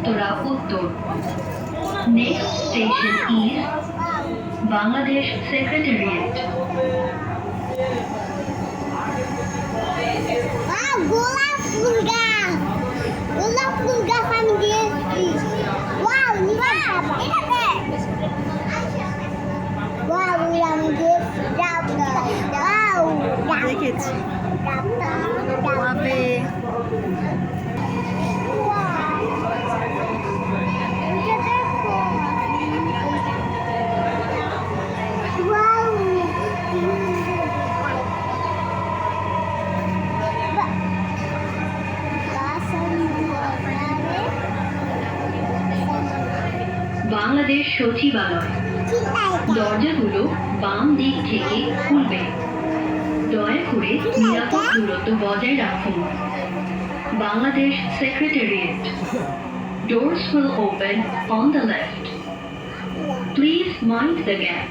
উত্তরা উত্তর। Next station is Bangladesh Secretariat. গোলাপ ফুল গাছ, গোলাপ ফুল গাছ আমি দিয়েছি। ওয়াও নিলাম এটা দেখ, ওয়াও আমি দিয়েছি। ওয়াও দেখেছি ডাবটা তবে বাংলাদেশ সচিবালয়। দরজাগুলো বাম দিক থেকে খুলবে। দয়া করে নিরাপদ দূরত্ব বজায় রাখুন। Bangladesh Secretariat. Doors will open on the left. Please mind the gap.